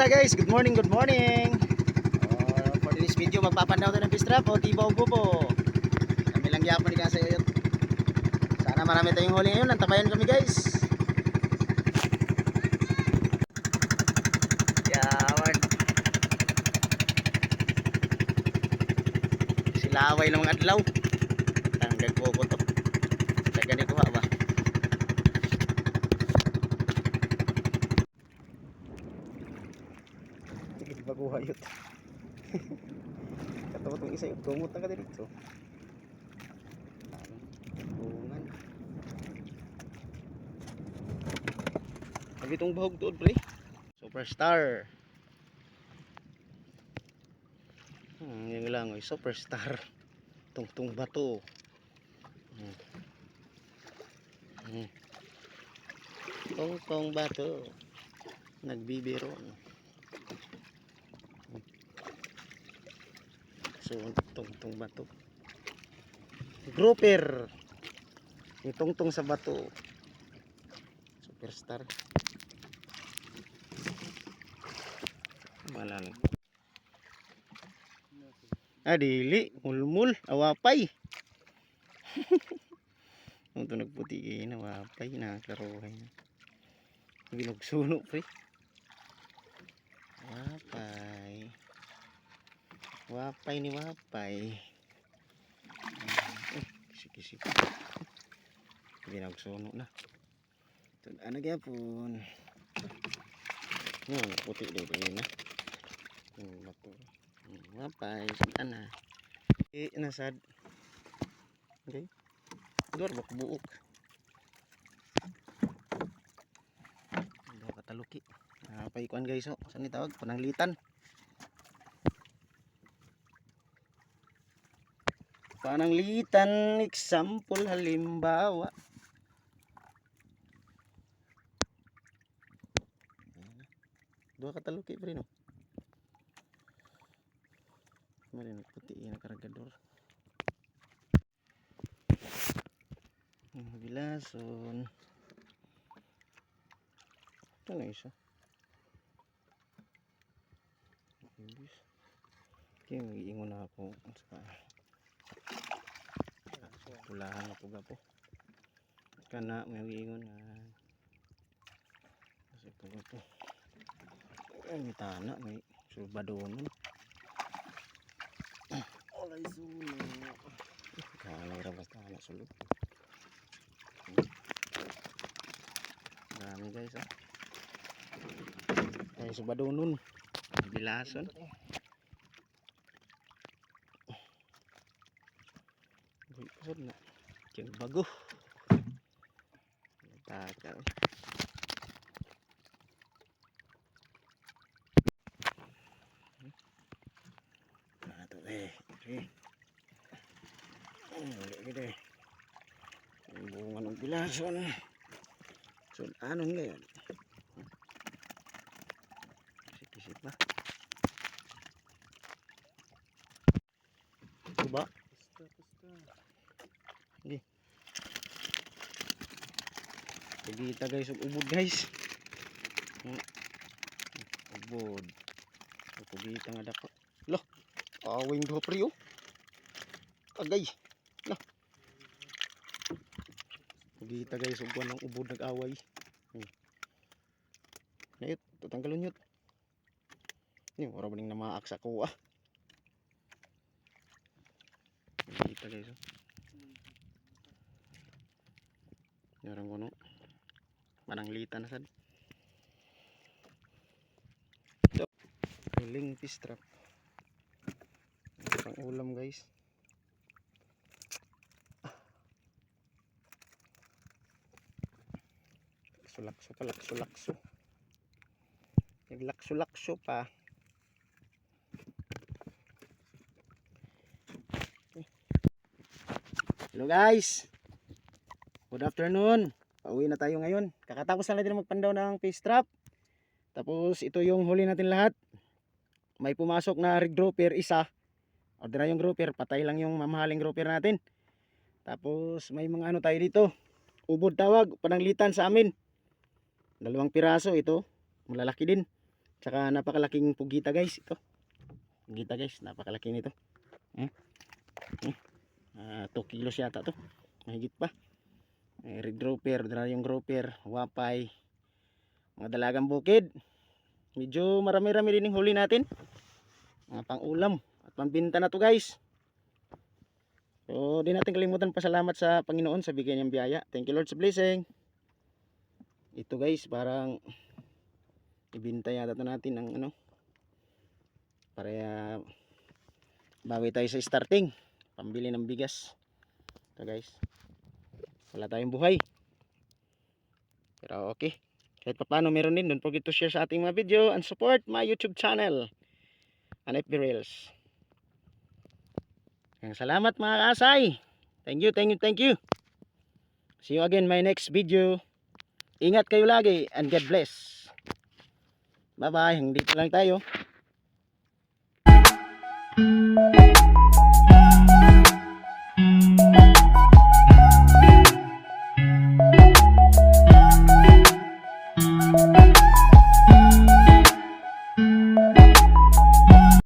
tayo guys, good morning, good morning. For this video, magpapandaw tayo ng fish trap o tibaw po. Kami lang yapon ni Kasa Yoyot. Sana marami tayong huli ngayon, nantabayan kami guys. Yawan. Silaway ng mga adlaw. Tanggal po ko to. Taga ni kuha ba? Sige baguha yun. Katawat mong isa yung tumot na ka dito. Bungan. Sabi itong bahog doon pre. Superstar. Yung lang ay superstar. Tungtung bato. Tungtong bato. Nagbibiro. So, tungtong bato. Grouper. Yung tungtong sa bato. Superstar. Malalim. Dili. Mulmul. Awapay. Ito nagputi awapay. Nakaruhay na. Binugsuno pre. Wapay. Wapay ni wapay. Kisi-kisi. Binugsuno na. Ano gyapon? Puti dito na. Bato. Wapay saan na? Nasad. Okay. Dor bak buok. Pataluki. Paikuan guys oh. Saan itawag? Pananglitan. Pananglitan example halimbawa. Dua kataluki pre no. Marin puti na karagador. Bilason. Ito na isa. Okay, mag-iingon na ako. Pulahan na po gapo. Kana may mag-iingon na. Kasi po gapo. May tana, may sulbadoon. Olay sulo. Kana irabas tana sulod. Dami guys ah. Ay sulbadoon. Bilason. Kusod na. Diyan bago. Takal. Ito gede. Bunga ng bilason. So anon ngayon? Sikisip ba? Ito ba? Hindi. Pagkita guys, ubod guys. Ubod. Pagkita nga dako. Loh, awing doha pre oh. Agay. Loh. Pagkita guys, ugwan ng ubod nag-away. Nayot, tatanggalon yun. Ini ora baning namaak sa kuha. Pagkita guys oh. Yarang kono. Pananglitan na sad. Hiling fish trap. Pang ulam guys. Sulakso pa, lakso-lakso. Naglakso-lakso pa. Hello guys. Good afternoon. Pauwi na tayo ngayon. Kakatapos na natin magpandaw ng fish trap. Tapos ito yung huli natin lahat. May pumasok na rig grouper isa. Order na yung grouper, patay lang yung mamahaling grouper natin. Tapos may mga ano tayo dito. Ubod tawag, pananglitan sa amin. 2 piraso ito, malalaki din. Tsaka napakalaking pugita guys ito. Pugita guys, napakalaki nito. 2 kilos yata to. Mahigit pa. Red grouper, yung grouper, wapay, mga dalagang bukid. Medyo marami-rami din yung huli natin. Mga pang-ulam at pambinta na to guys. So, di natin kalimutan pasalamat sa Panginoon sa bigay niyang biyaya. Thank you Lord sa blessing. Ito guys, parang ibinta yata to natin ng ano. Para bawi tayo sa starting. Pambili ng bigas. Ito guys. Wala tayong buhay. Pero okay. Kahit pa paano meron din. Don't forget to share sa ating mga video and support my YouTube channel and FB Reels. Salamat mga kaasay. Thank you, thank you, thank you. See you again my next video. Ingat kayo lagi and God bless. Bye bye. Hanggang dito lang tayo.